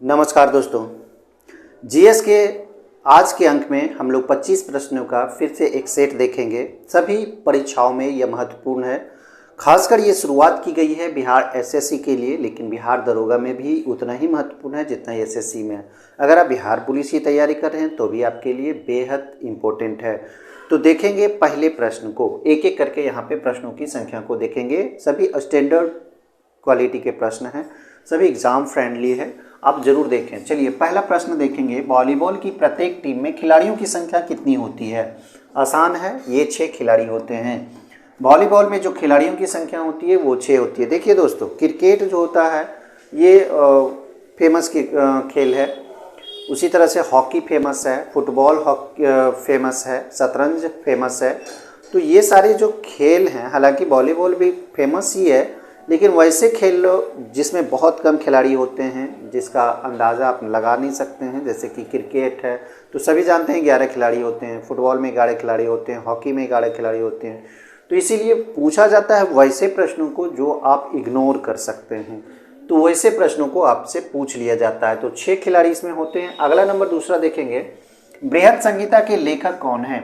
नमस्कार दोस्तों, जीएस के आज के अंक में हम लोग 25 प्रश्नों का फिर से एक सेट देखेंगे। सभी परीक्षाओं में यह महत्वपूर्ण है। खासकर ये शुरुआत की गई है बिहार एसएससी के लिए, लेकिन बिहार दरोगा में भी उतना ही महत्वपूर्ण है जितना एसएससी में है। अगर आप बिहार पुलिस की तैयारी कर रहे हैं तो भी आपके लिए बेहद इम्पोर्टेंट है। तो देखेंगे पहले प्रश्न को, एक एक करके यहाँ पे प्रश्नों की संख्या को देखेंगे। सभी स्टैंडर्ड क्वालिटी के प्रश्न हैं, सभी एग्ज़ाम फ्रेंडली है, आप जरूर देखें। चलिए पहला प्रश्न देखेंगे, वॉलीबॉल की प्रत्येक टीम में खिलाड़ियों की संख्या कितनी होती है? आसान है, ये 6 खिलाड़ी होते हैं। वॉलीबॉल में जो खिलाड़ियों की संख्या होती है वो 6 होती है। देखिए दोस्तों, क्रिकेट जो होता है ये फेमस खेल है, उसी तरह से हॉकी फेमस है, फुटबॉल फेमस है, शतरंज फेमस है। तो ये सारे जो खेल हैं, हालांकि वॉलीबॉल भी फेमस ही है, लेकिन वैसे खेल जिसमें बहुत कम खिलाड़ी होते हैं, जिसका अंदाज़ा आप लगा नहीं सकते हैं, जैसे कि क्रिकेट है तो सभी जानते हैं 11 खिलाड़ी होते हैं, फुटबॉल में 11 खिलाड़ी होते हैं, हॉकी में 11 खिलाड़ी होते हैं। तो इसीलिए पूछा जाता है वैसे प्रश्नों को जो आप इग्नोर कर सकते हैं, तो वैसे प्रश्नों को आपसे पूछ लिया जाता है। तो 6 खिलाड़ी इसमें होते हैं। अगला नंबर दूसरा देखेंगे, बृहद संहिता के लेखक कौन हैं?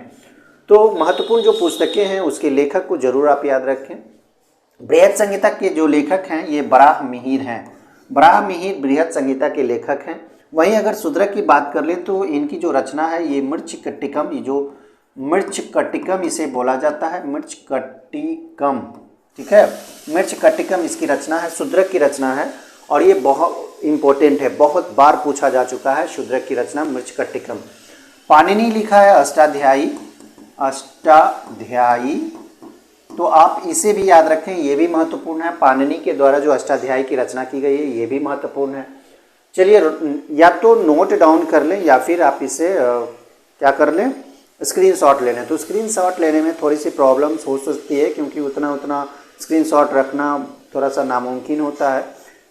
तो महत्वपूर्ण जो पुस्तकें हैं उसके लेखक को जरूर आप याद रखें। बृहद संहिता के जो लेखक हैं ये बराह मिहिर हैं। बराह मिहिर बृहद संहिता के लेखक हैं। वहीं अगर शूद्रक की बात कर ले तो इनकी जो रचना है ये मृच्छकटिकम, ये जो मृच्छकटिकम इसे बोला जाता है, मृच्छकटिकम, ठीक है, मृच्छकटिकम इसकी रचना है, शूद्रक की रचना है और ये बहुत इंपॉर्टेंट है, बहुत बार पूछा जा चुका है शूद्रक की रचना मृच्छकटिकम। पाणिनि लिखा है अष्टाध्यायी, अष्टाध्यायी, तो आप इसे भी याद रखें, ये भी महत्वपूर्ण है। पाणिनि के द्वारा जो अष्टाध्यायी की रचना की गई है ये भी महत्वपूर्ण है। चलिए या तो नोट डाउन कर लें या फिर आप इसे क्या कर लें, स्क्रीनशॉट ले लें। तो स्क्रीनशॉट लेने में थोड़ी सी प्रॉब्लम्स हो सकती है क्योंकि उतना स्क्रीनशॉट रखना थोड़ा सा नामुमकिन होता है।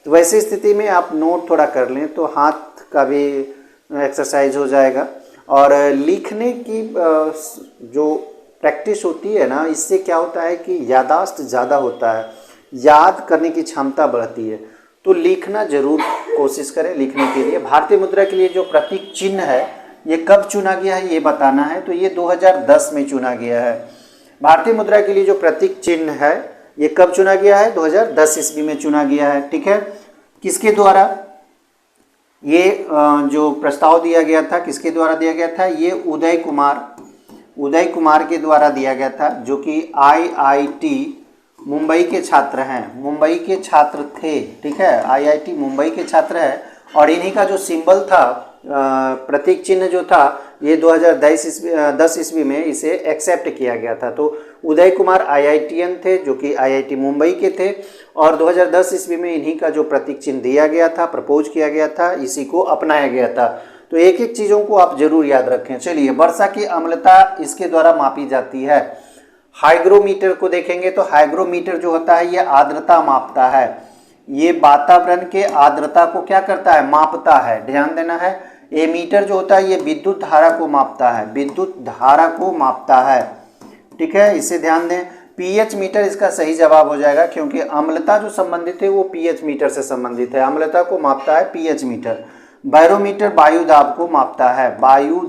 तो वैसी स्थिति में आप नोट थोड़ा कर लें तो हाथ का भी एक्सरसाइज हो जाएगा और लिखने की जो प्रैक्टिस होती है ना, इससे क्या होता है कि याददाश्त ज़्यादा होता है, याद करने की क्षमता बढ़ती है। तो लिखना जरूर कोशिश करें लिखने के लिए। भारतीय मुद्रा के लिए जो प्रतीक चिन्ह है ये कब चुना गया है ये बताना है। तो ये 2010 में चुना गया है। भारतीय मुद्रा के लिए जो प्रतीक चिन्ह है ये कब चुना गया है? 2010 ईस्वी में चुना गया है, ठीक है। किसके द्वारा ये जो प्रस्ताव दिया गया था, किसके द्वारा दिया गया था? ये उदय कुमार के द्वारा दिया गया था, जो कि आईआईटी मुंबई के छात्र हैं, मुंबई के छात्र थे, ठीक है, आईआईटी मुंबई के छात्र हैं। और इन्हीं का जो सिंबल था, प्रतीक चिन्ह जो था, ये 2010 ईस्वी में इसे एक्सेप्ट किया गया था। तो उदय कुमार आईआईटीएन थे जो कि आईआईटी मुंबई के थे और 2010 ईस्वी में इन्हीं का जो प्रतीक चिन्ह दिया गया था, प्रपोज किया गया था, इसी को अपनाया गया था। तो एक एक चीज़ों को आप जरूर याद रखें। चलिए, वर्षा की अम्लता इसके द्वारा मापी जाती है। हाइग्रोमीटर को देखेंगे तो हाइग्रोमीटर जो होता है ये आर्द्रता मापता है, ये वातावरण के आर्द्रता को क्या करता है? मापता है, ध्यान देना है। एमीटर जो होता है ये विद्युत धारा को मापता है, विद्युत धारा को मापता है, ठीक है, इसे ध्यान दें। पीएच मीटर इसका सही जवाब हो जाएगा क्योंकि अम्लता जो संबंधित है वो पीएच मीटर से संबंधित है, अम्लता को मापता है पीएच मीटर। बैरोमीटर वायु दाब को मापता है, वायु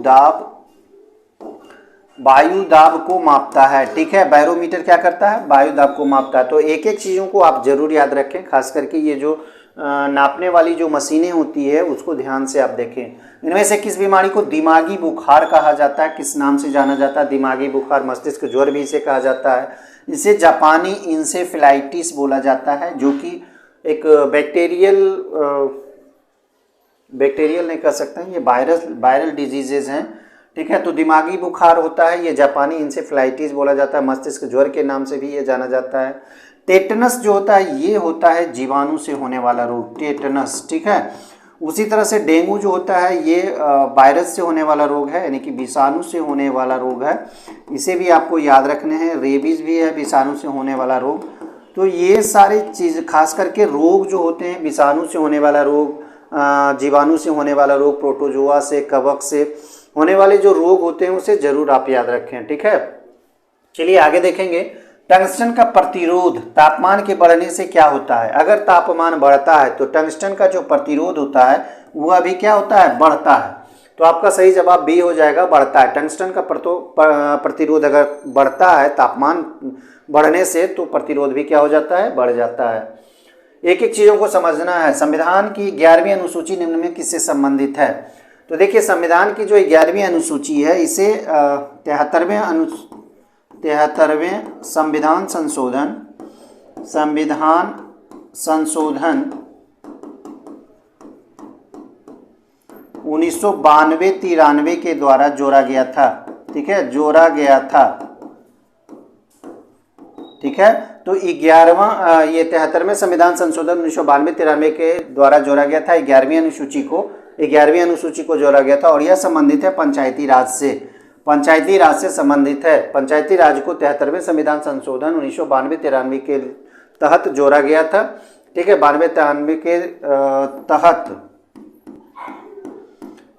दाब को मापता है, ठीक है। बैरोमीटर क्या करता है? वायु दाब को मापता है। तो एक एक चीज़ों को आप जरूर याद रखें, खास करके ये जो नापने वाली जो मशीनें होती है उसको ध्यान से आप देखें। इनमें से किस बीमारी को दिमागी बुखार कहा जाता है? किस नाम से जाना जाता है? दिमागी बुखार, मस्तिष्क ज्वर भी इसे कहा जाता है। इसे जापानी इंसेफेलाइटिस बोला जाता है, जो कि एक बैक्टीरियल नहीं कह सकते हैं, ये वायरल डिजीजेज हैं, ठीक है। तो दिमागी बुखार होता है, ये जापानी इंसेफेलाइटिस बोला जाता है, मस्तिष्क ज्वर के नाम से भी ये जाना जाता है। टेटनस जो होता है ये होता है जीवाणु से होने वाला रोग, टेटनस, ठीक है। उसी तरह से डेंगू जो होता है ये वायरस से होने वाला रोग है, यानी कि विषाणु से होने वाला रोग है, इसे भी आपको याद रखने हैं। रेबीज भी है विषाणु से होने वाला रोग। तो ये सारी चीज़, खास करके रोग जो होते हैं, विषाणु से होने वाला रोग, जीवाणु से होने वाला रोग, प्रोटोजोआ से, कवक से होने वाले जो रोग होते हैं उसे जरूर आप याद रखें, ठीक है। चलिए आगे देखेंगे, टंगस्टन का प्रतिरोध तापमान के बढ़ने से क्या होता है? अगर तापमान बढ़ता है तो टंगस्टन का जो प्रतिरोध होता है वह भी क्या होता है? बढ़ता है। तो आपका सही जवाब बी हो जाएगा, बढ़ता है। टंगस्टन का प्रतिरोध अगर बढ़ता है तापमान बढ़ने से तो प्रतिरोध भी क्या हो जाता है? बढ़ जाता है। एक एक चीज़ों को समझना है। संविधान की 11वीं अनुसूची निम्न में किससे संबंधित है? तो देखिए, संविधान की जो 11वीं अनुसूची है इसे 73वें संविधान संशोधन 1992-93 के द्वारा जोड़ा गया था। ठीक है, जोड़ा गया था। ठीक है, तो 11वां ये 73वें संविधान संशोधन 1992-93 के द्वारा जोड़ा गया था। 11वीं अनुसूची को जोड़ा गया था और यह संबंधित है पंचायती राज से। पंचायती राज से संबंधित है। पंचायती राज को 73वें संविधान संशोधन 1992-93 के तहत जोड़ा गया था। ठीक है, 92-93 के तहत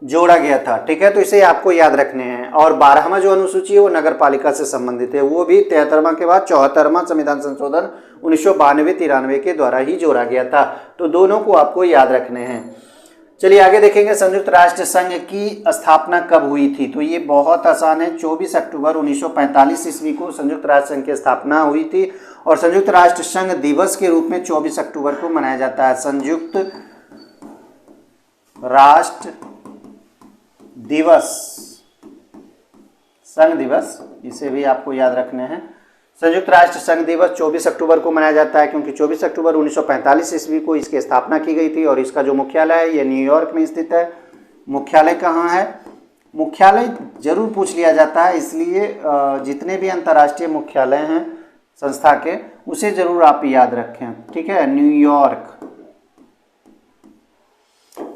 जोड़ा गया था। ठीक है, तो इसे आपको याद रखने हैं। और 12वां जो अनुसूची है वो नगर पालिका से संबंधित है, वो भी 73वां के बाद 74वां संविधान संशोधन 1992-93 के द्वारा ही जोड़ा गया था। तो दोनों को आपको याद रखने हैं। चलिए आगे देखेंगे, संयुक्त राष्ट्र संघ की स्थापना कब हुई थी? तो ये बहुत आसान है। 24 अक्टूबर 1945 ईस्वी को संयुक्त राष्ट्र संघ की स्थापना हुई थी और संयुक्त राष्ट्र संघ दिवस के रूप में 24 अक्टूबर को मनाया जाता है। संयुक्त राष्ट्र दिवस, संघ दिवस, इसे भी आपको याद रखने हैं। संयुक्त राष्ट्र संघ दिवस 24 अक्टूबर को मनाया जाता है क्योंकि 24 अक्टूबर 1945 ईस्वी को इसकी स्थापना की गई थी और इसका जो मुख्यालय है ये न्यूयॉर्क में स्थित है। मुख्यालय कहाँ है? मुख्यालय जरूर पूछ लिया जाता है, इसलिए जितने भी अंतर्राष्ट्रीय मुख्यालय हैं संस्था के उसे जरूर आप याद रखें। ठीक है, न्यूयॉर्क।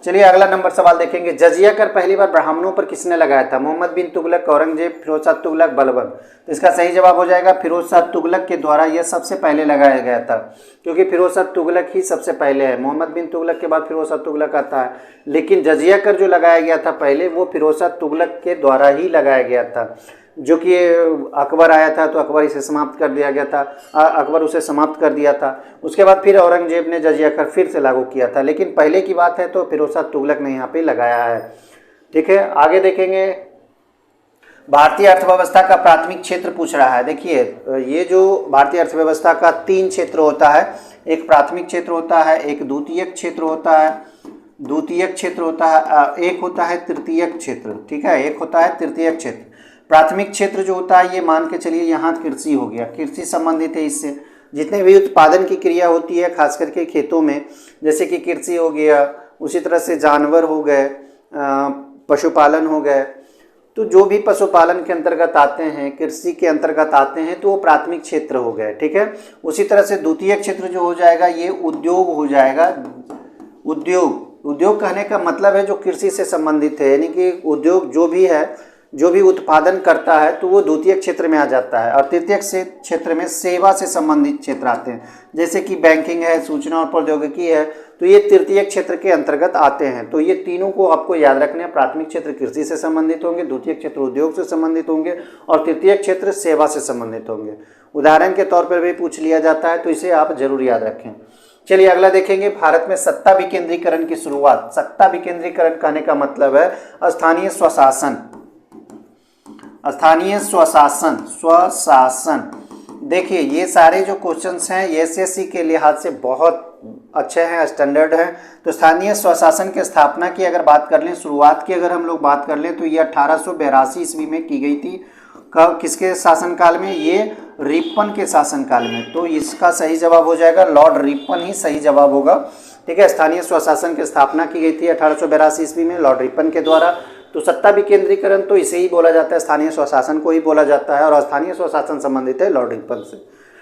चलिए अगला नंबर सवाल देखेंगे। जजिया कर पहली बार ब्राह्मणों पर किसने लगाया था? मोहम्मद बिन तुगलक, औरंगजेब, फिरोज शाह तुगलक, बलबन। तो इसका सही जवाब हो जाएगा फिरोज शाह तुगलक के द्वारा यह सबसे पहले लगाया गया था, क्योंकि फिरोज शाह तुगलक ही सबसे पहले है। मोहम्मद बिन तुगलक के बाद फिरोज शाह तुगलक आता है, लेकिन जजिया कर जो लगाया गया था पहले वो फिरोज शाह तुगलक के द्वारा ही लगाया गया था। जो कि अकबर आया था तो अकबर इसे समाप्त कर दिया गया था, अकबर उसे समाप्त कर दिया था। उसके बाद फिर औरंगजेब ने जजिया कर फिर से लागू किया था, लेकिन पहले की बात है तो फिरोज शाह तुगलक ने यहाँ पे लगाया है। ठीक है, आगे देखेंगे। भारतीय अर्थव्यवस्था का प्राथमिक क्षेत्र पूछ रहा है। देखिए, ये जो भारतीय अर्थव्यवस्था का 3 क्षेत्र होता है, एक प्राथमिक क्षेत्र होता है, एक द्वितीयक क्षेत्र होता है, एक होता है तृतीयक क्षेत्र। ठीक है, एक होता है तृतीयक क्षेत्र। प्राथमिक क्षेत्र जो होता है ये मान के चलिए यहाँ कृषि हो गया, कृषि संबंधित है इससे। जितने भी उत्पादन की क्रिया होती है खास करके खेतों में, जैसे कि कृषि हो गया, उसी तरह से जानवर हो गए, पशुपालन हो गए, तो जो भी पशुपालन के अंतर्गत आते हैं, कृषि के अंतर्गत आते हैं, तो वो प्राथमिक क्षेत्र हो गए। ठीक है, उसी तरह से द्वितीयक क्षेत्र जो हो जाएगा ये उद्योग हो जाएगा। उद्योग कहने का मतलब है जो कृषि से संबंधित है, यानी कि उद्योग जो भी है, जो भी उत्पादन करता है तो वो द्वितीयक क्षेत्र में आ जाता है। और तृतीयक क्षेत्र में सेवा से संबंधित क्षेत्र आते हैं, जैसे कि बैंकिंग है, सूचना और प्रौद्योगिकी है, तो ये तृतीयक क्षेत्र के अंतर्गत आते हैं। तो ये तीनों को आपको याद रखने हैं। प्राथमिक क्षेत्र कृषि से संबंधित होंगे, द्वितीयक क्षेत्र उद्योग से संबंधित होंगे और तृतीयक क्षेत्र सेवा से संबंधित होंगे। उदाहरण के तौर पर भी पूछ लिया जाता है, तो इसे आप जरूर याद रखें। चलिए अगला देखेंगे। भारत में सत्ता विकेंद्रीकरण की शुरुआत। सत्ता विकेंद्रीकरण कहने का मतलब है स्थानीय स्वशासन। स्वशासन। देखिए, ये सारे जो क्वेश्चंस हैं ये एसएससी के लिहाज से बहुत अच्छे हैं, स्टैंडर्ड हैं। तो स्थानीय स्वशासन की स्थापना की अगर बात कर लें, शुरुआत की अगर हम लोग बात कर लें, तो ये 1882 ईस्वी में की गई थी। किसके शासनकाल में? ये रिपन के शासनकाल में। तो इसका सही जवाब हो जाएगा लॉर्ड रिपन ही सही जवाब होगा। ठीक है, स्थानीय स्वशासन की स्थापना की गई थी 1882 ईस्वी में लॉर्ड रिपन के द्वारा। तो सत्ता विकेंद्रीकरण तो इसे ही बोला जाता है, स्थानीय स्वशासन को ही बोला जाता है, और स्थानीय स्वशासन संबंधित है लॉर्ड रिपन से।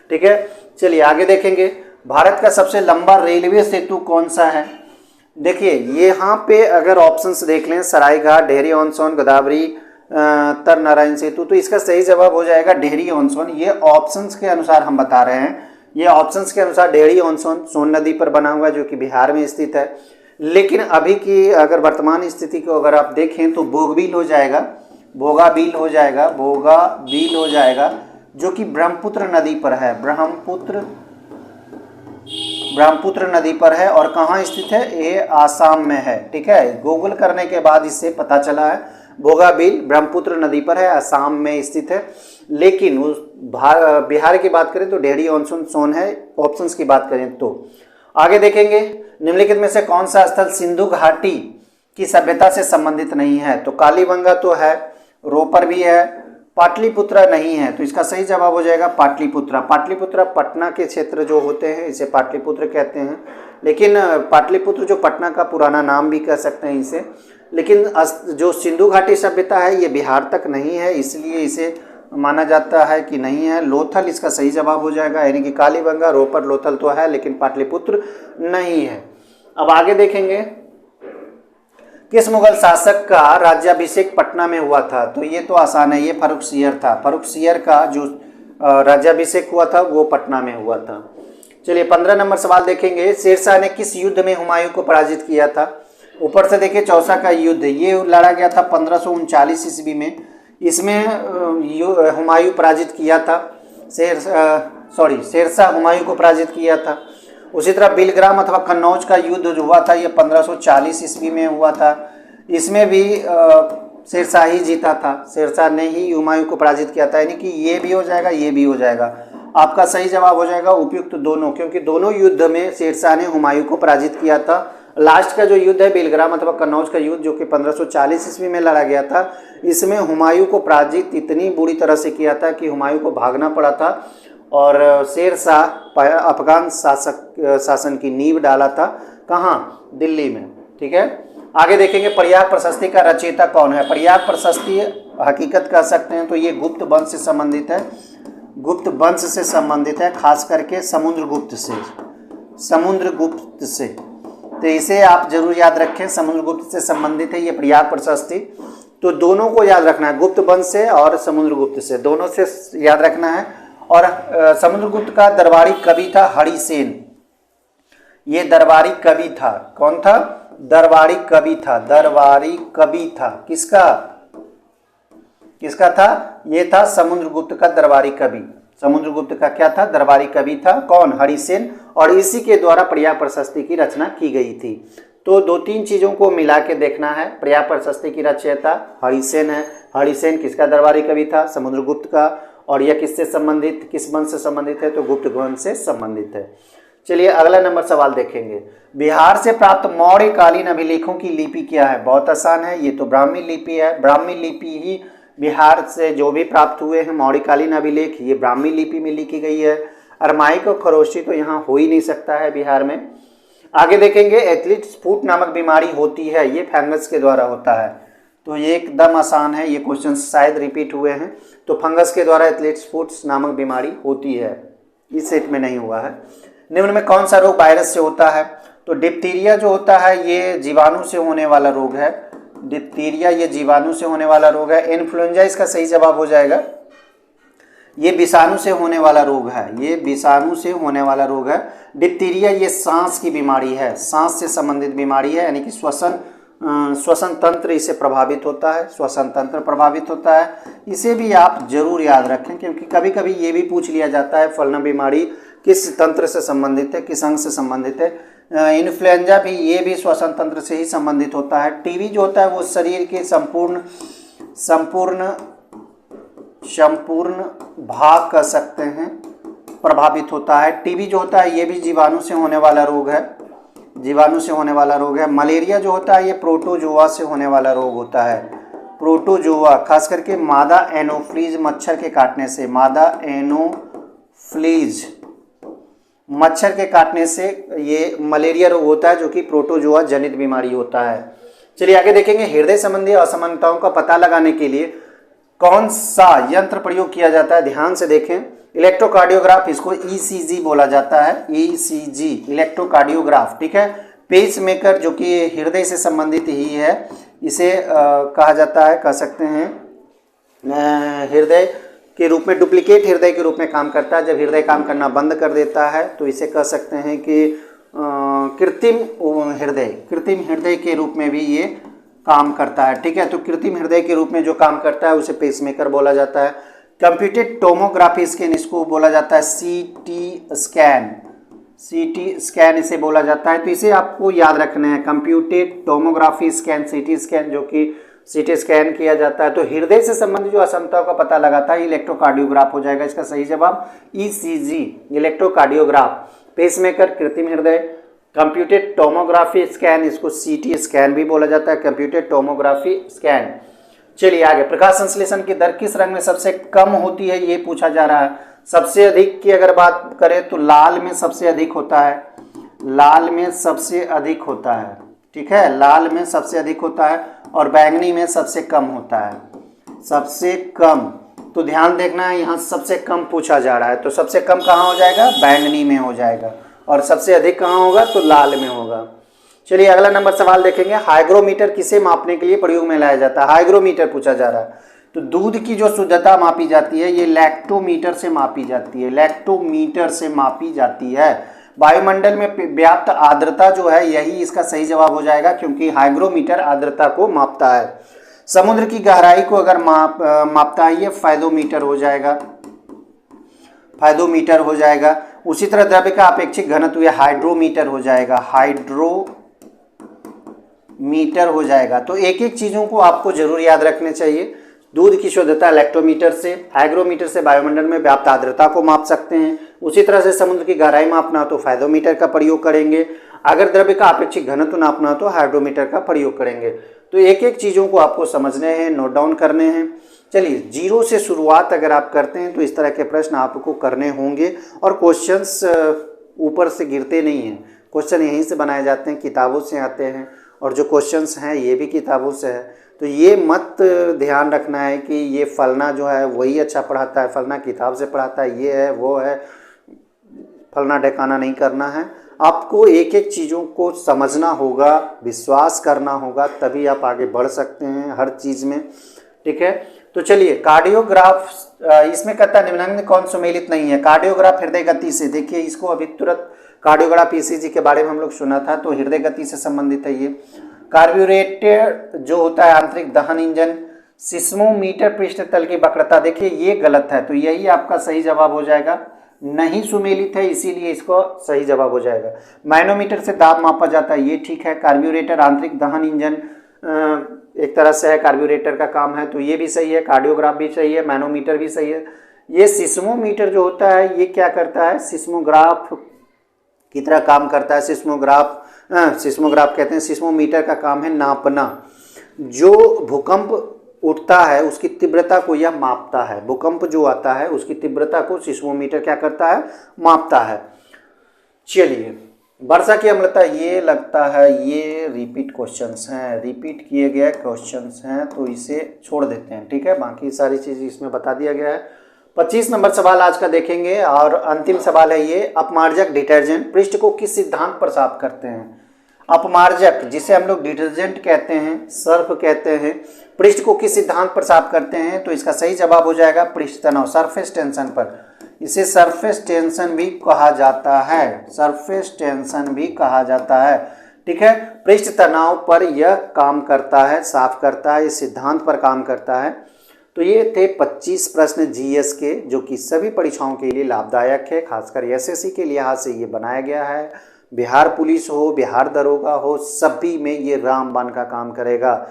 ठीक है, चलिए आगे देखेंगे। भारत का सबसे लंबा रेलवे सेतु कौन सा है? देखिए, यहाँ पे अगर ऑप्शंस देख लें, सरायघाट, डेहरी ऑन सोन, गोदावरी, तर नारायण सेतु, तो इसका सही जवाब हो जाएगा डेहरी ऑन सोन। ये ऑप्शंस के अनुसार हम बता रहे हैं, ये ऑप्शंस के अनुसार डेहरी ऑन सोन सोन नदी पर बना हुआ है, जो कि बिहार में स्थित है। लेकिन अभी की अगर वर्तमान स्थिति को अगर आप देखें तो बोगबील हो जाएगा, भोगाबील हो जाएगा, जो कि ब्रह्मपुत्र नदी पर है, ब्रह्मपुत्र नदी पर है। और कहाँ स्थित है? ये आसाम में है। ठीक है, गूगल करने के बाद इससे पता चला है बोगाबिल ब्रह्मपुत्र नदी पर है, आसाम में स्थित है। लेकिन उस बिहार की बात करें तो डेहरी ऑन सोन है। ऑप्शंस की बात करें तो आगे देखेंगे, निम्नलिखित में से कौन सा स्थल सिंधु घाटी की सभ्यता से संबंधित नहीं है? तो कालीबंगा तो है, रोपर भी है, पाटलिपुत्रा नहीं है। तो इसका सही जवाब हो जाएगा पाटलिपुत्रा। पाटलिपुत्रा पटना के क्षेत्र जो होते हैं इसे पाटलिपुत्र कहते हैं, लेकिन पाटलिपुत्र जो पटना का पुराना नाम भी कह सकते हैं इसे। लेकिन जो सिंधु घाटी सभ्यता है ये बिहार तक नहीं है, इसलिए इसे माना जाता है कि नहीं है। लोथल इसका सही जवाब हो जाएगा, यानी कि कालीबंगा, रोपर, लोथल तो है लेकिन पाटलिपुत्र नहीं है। अब आगे देखेंगे, किस मुगल शासक का राज्याभिषेक पटना में हुआ था? तो ये तो आसान है, ये फर्रुखसियर था। फर्रुखसियर का जो राज्याभिषेक हुआ था वो पटना में हुआ था। चलिए 15 नंबर सवाल देखेंगे, शेरशाह ने किस युद्ध में हुमायूं को पराजित किया था? ऊपर से देखिए चौसा का युद्ध, ये लड़ा गया था 1539 ईस्वी में। इसमें हुमायूं पराजित किया था, शेरशाह हुमायूं को पराजित किया था। उसी तरह बिलग्राम अथवा कन्नौज का युद्ध जो हुआ था ये 1540 ईस्वी में हुआ था। इसमें भी शेरशाह ही जीता था, शेरशाह ने ही हुमायूं को पराजित किया था, यानी कि ये भी हो जाएगा, ये भी हो जाएगा। आपका सही जवाब हो जाएगा उपयुक्त दोनों, क्योंकि दोनों युद्ध में शेरशाह ने हुमायूं को पराजित किया था। लास्ट का जो युद्ध है बिलग्राम अथवा कन्नौज का युद्ध जो कि 1540 ईस्वी में लड़ा गया था, इसमें हुमायूं को पराजित इतनी बुरी तरह से किया था कि हुमायूं को भागना पड़ा था और शेरशाह अफगान शासन की नींव डाला था। कहाँ? दिल्ली में। ठीक है, आगे देखेंगे, प्रयाग प्रशस्ति का रचयिता कौन है? प्रयाग प्रशस्ति हकीकत कह सकते हैं तो ये गुप्त वंश से संबंधित है, गुप्त वंश से संबंधित है, खास करके समुद्रगुप्त से। तो इसे आप जरूर याद रखें, समुद्रगुप्त से संबंधित है ये प्रयाग प्रशस्ति। तो दोनों को याद रखना है, गुप्त वंश से और समुद्रगुप्त से, दोनों से याद रखना है। और समुद्रगुप्त का दरबारी कवि था हरिसेन, ये दरबारी कवि था। कौन था? दरबारी कवि था, दरबारी कवि था। किसका था? ये था समुद्रगुप्त का दरबारी कवि। समुद्रगुप्त का क्या था? दरबारी कवि था। कौन? हरिसेन। और इसी के द्वारा प्रयाग प्रशस्ति की रचना की गई थी। तो 2-3 चीजों को मिला के देखना है। प्रयाग प्रशस्ति की रचयिता हरिसेन है। हरिसेन किसका दरबारी कवि था? समुद्रगुप्त का। और यह किससे संबंधित, किस वंश से संबंधित है? तो गुप्त वंश से संबंधित है। चलिए अगला नंबर सवाल देखेंगे, बिहार से प्राप्त मौर्यकालीन अभिलेखों की लिपि क्या है? बहुत आसान है, ये तो ब्राह्मी लिपि है। ब्राह्मी लिपि ही बिहार से जो भी प्राप्त हुए हैं मौर्यकालीन अभिलेख, ये ब्राह्मी लिपि में लिखी गई है। अरमाइक और खरोष्टी तो यहाँ हो ही नहीं सकता है बिहार में। आगे देखेंगे, एथलीट्स फुट नामक बीमारी होती है, ये फंगस के द्वारा होता है। तो ये एकदम आसान है, ये क्वेश्चन शायद रिपीट हुए हैं। तो फंगस के द्वारा एथलीट्स फुट्स नामक बीमारी होती है, इस सेट में नहीं हुआ है। निम्न में कौन सा रोग वायरस से होता है? तो डिप्थीरिया जो होता है ये जीवाणु से होने वाला रोग है। डिप्थीरिया ये जीवाणु से होने वाला रोग है। इन्फ्लुएंजा इसका सही जवाब हो जाएगा, ये विषाणु से होने वाला रोग है, ये विषाणु से होने वाला रोग है। डिप्थीरिया ये सांस की बीमारी है, सांस से संबंधित बीमारी है, यानी कि श्वसन तंत्र इसे प्रभावित होता है, श्वसन तंत्र प्रभावित होता है। इसे भी आप जरूर याद रखें, क्योंकि कभी कभी ये भी पूछ लिया जाता है फलाना बीमारी किस तंत्र से संबंधित है, किस अंग से संबंधित है। इन्फ्लुएंजा भी, ये भी श्वसन तंत्र से ही संबंधित होता है। टीबी जो होता है वो शरीर के संपूर्ण भाग कह सकते हैं प्रभावित होता है। टीबी जो होता है ये भी जीवाणु से होने वाला रोग है, जीवाणु से होने वाला रोग है। मलेरिया जो होता है ये प्रोटोजोआ से होने वाला रोग होता है। प्रोटोजोआ खास करके मादा एनोफ्लीज मच्छर के काटने से, मादा एनोफ्लीज मच्छर के काटने से ये मलेरिया रोग होता है, जो कि प्रोटोजोआ जनित बीमारी होता है। चलिए आगे देखेंगे, हृदय संबंधी असमानताओं का पता लगाने के लिए कौन सा यंत्र प्रयोग किया जाता है? ध्यान से देखें, इलेक्ट्रोकार्डियोग्राफ, इसको ईसीजी बोला जाता है, ईसीजी इलेक्ट्रोकार्डियोग्राफ। ठीक है, पेस मेकर जो कि हृदय से संबंधित ही है, इसे कहा जाता है, कह सकते हैं हृदय के रूप में, डुप्लीकेट हृदय के रूप में काम करता है। जब हृदय काम करना बंद कर देता है तो इसे कह सकते हैं कि कृत्रिम हृदय के रूप में भी ये काम करता है। ठीक है, तो कृत्रिम हृदय के रूप में जो काम करता है उसे पेसमेकर बोला जाता है। कंप्यूटेड टोमोग्राफी स्कैन, इसको बोला जाता है सीटी स्कैन, सीटी स्कैन इसे बोला जाता है। तो इसे आपको याद रखना है, computed tomography scan, CT scan, जो कि सीटी स्कैन किया जाता है। तो हृदय से संबंधित जो असमताओं का पता लगाता है इलेक्ट्रोकार्डियोग्राफ हो जाएगा। इसका सही जवाब ईसीजी, इलेक्ट्रोकार्डियोग्राफ। पेसमेकर, कृत्रिम हृदय। कंप्यूटेड टोमोग्राफी स्कैन, इसको सीटी स्कैन भी बोला जाता है, कंप्यूटेड टोमोग्राफी स्कैन। चलिए आगे, प्रकाश संश्लेषण की दर किस रंग में सबसे कम होती है, ये पूछा जा रहा है। सबसे अधिक की अगर बात करें तो लाल में सबसे अधिक होता है, लाल में सबसे अधिक होता है, ठीक है, लाल में सबसे अधिक होता है, और बैंगनी में सबसे कम होता है, सबसे कम। तो ध्यान देखना है, यहाँ सबसे कम पूछा जा रहा है, तो सबसे कम कहाँ हो जाएगा, बैंगनी में हो जाएगा, और सबसे अधिक कहाँ होगा, तो लाल में होगा। चलिए अगला नंबर सवाल देखेंगे, हाइग्रोमीटर किसे मापने के लिए प्रयोग में लाया जाता है। हाइग्रोमीटर पूछा जा रहा है, तो दूध की जो शुद्धता मापी जाती है ये लैक्टोमीटर से मापी जाती है, लैक्टोमीटर से मापी जाती है। वायुमंडल में व्याप्त आर्द्रता जो है यही इसका सही जवाब हो जाएगा, क्योंकि हाइग्रोमीटर आर्द्रता को मापता है। समुद्र की गहराई को अगर मापता है ये फाइदोमीटर हो जाएगा, फाइदोमीटर हो जाएगा। उसी तरह द्रव्य का अपेक्षित घनत्व हाइड्रोमीटर हो जाएगा, हाइड्रोमीटर हो जाएगा। तो एक एक चीजों को आपको जरूर याद रखने चाहिए। दूध की शुद्धता लैक्टोमीटर से, हाइग्रोमीटर से वायुमंडल में व्याप्त आर्द्रता को माप सकते हैं। उसी तरह से समुद्र की गहराई मापना हो तो फाइदोमीटर का प्रयोग करेंगे। अगर द्रव्य का अपेक्षित घनत्व नापना हो तो हाइड्रोमीटर का प्रयोग करेंगे। तो एक एक चीज़ों को आपको समझने हैं, नोट डाउन करने हैं। चलिए, जीरो से शुरुआत अगर आप करते हैं तो इस तरह के प्रश्न आपको करने होंगे, और क्वेश्चंस ऊपर से गिरते नहीं हैं, क्वेश्चन यहीं से बनाए जाते हैं, किताबों से आते हैं, और जो क्वेश्चंस हैं ये भी किताबों से है। तो ये मत ध्यान रखना है कि ये फलना जो है वही अच्छा पढ़ाता है, फलना किताब से पढ़ाता है, ये है वो है, फलना ढकाना नहीं करना है। आपको एक एक चीज़ों को समझना होगा, विश्वास करना होगा, तभी आप आगे बढ़ सकते हैं हर चीज़ में, ठीक है। तो चलिए, कार्डियोग्राफ इसमें कहता है निम्नलिखित में कौन सुमेलित नहीं है। कार्डियोग्राफ हृदय गति से, देखिए इसको अभी तुरंत कार्डियोग्राफ ईसीजी के बारे में हम लोग सुना था, तो हृदय गति से संबंधित है ये। कार्ब्यूरेटर जो होता है आंतरिक दहन इंजन। सिस्मोमीटर पृष्ठ तल की वक्रता, देखिए ये गलत है, तो यही आपका सही जवाब हो जाएगा, नहीं सुमेलित है, इसीलिए इसको सही जवाब हो जाएगा। मैनोमीटर से दाब मापा जाता है, ये ठीक है। कार्ब्यूरेटर आंतरिक दहन इंजन एक तरह से है, कार्ब्यूरेटर का काम है, तो ये भी सही है। कार्डियोग्राफ भी सही है, मैनोमीटर भी सही है। ये सिस्मोमीटर जो होता है ये क्या करता है, सिस्मोग्राफ की तरह काम करता है। सिस्मोग्राफ कहते हैं, सिस्मोमीटर का काम है नापना। जो भूकंप उठता है उसकी तीव्रता को यह मापता है, भूकंप जो आता है उसकी तीव्रता को सिस्मोमीटर क्या करता है, मापता है। चलिए, वर्षा की अम्लता, ये लगता है ये रिपीट क्वेश्चंस हैं, रिपीट किए गए क्वेश्चंस हैं, तो इसे छोड़ देते हैं, ठीक है। बाकी सारी चीज़ इसमें बता दिया गया है। 25 नंबर सवाल आज का देखेंगे, और अंतिम सवाल है ये, अपमार्जक डिटर्जेंट पृष्ठ को किस सिद्धांत पर साफ करते हैं। अपमार्जक, जिसे हम लोग डिटर्जेंट कहते हैं, सर्फ कहते हैं, पृष्ठ को किस सिद्धांत पर साफ करते हैं, तो इसका सही जवाब हो जाएगा पृष्ठ तनाव, सरफेस टेंशन पर। इसे सरफेस टेंशन भी कहा जाता है, सरफेस टेंशन भी कहा जाता है, ठीक है। पृष्ठ तनाव पर यह काम करता है, साफ करता है, इस सिद्धांत पर काम करता है। तो ये थे 25 प्रश्न जीएस के, जो कि सभी परीक्षाओं के लिए लाभदायक है, खासकर एसएससी के लिहाज से ये बनाया गया है। बिहार पुलिस हो, बिहार दरोगा हो, सभी में ये रामबाण का काम करेगा।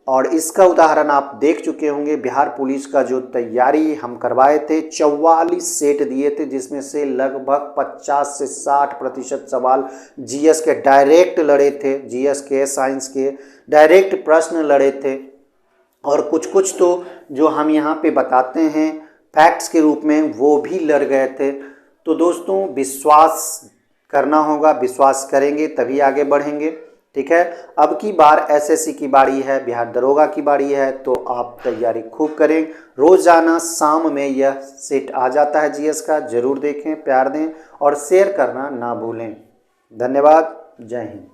और इसका उदाहरण आप देख चुके होंगे, बिहार पुलिस का जो तैयारी हम करवाए थे, 44 सेट दिए थे, जिसमें से लगभग 50 से 60% सवाल जीएस के डायरेक्ट लड़े थे, जीएस के, साइंस के डायरेक्ट प्रश्न लड़े थे, और कुछ कुछ तो जो हम यहाँ पे बताते हैं फैक्ट्स के रूप में वो भी लड़ गए थे। तो दोस्तों, विश्वास करना होगा, विश्वास करेंगे तभी आगे बढ़ेंगे, ठीक है। अब की बार एसएससी की बारी है, बिहार दरोगा की बारी है, तो आप तैयारी खूब करें। रोजाना शाम में यह सेट आ जाता है जीएस का, जरूर देखें, प्यार दें और शेयर करना ना भूलें। धन्यवाद, जय हिंद।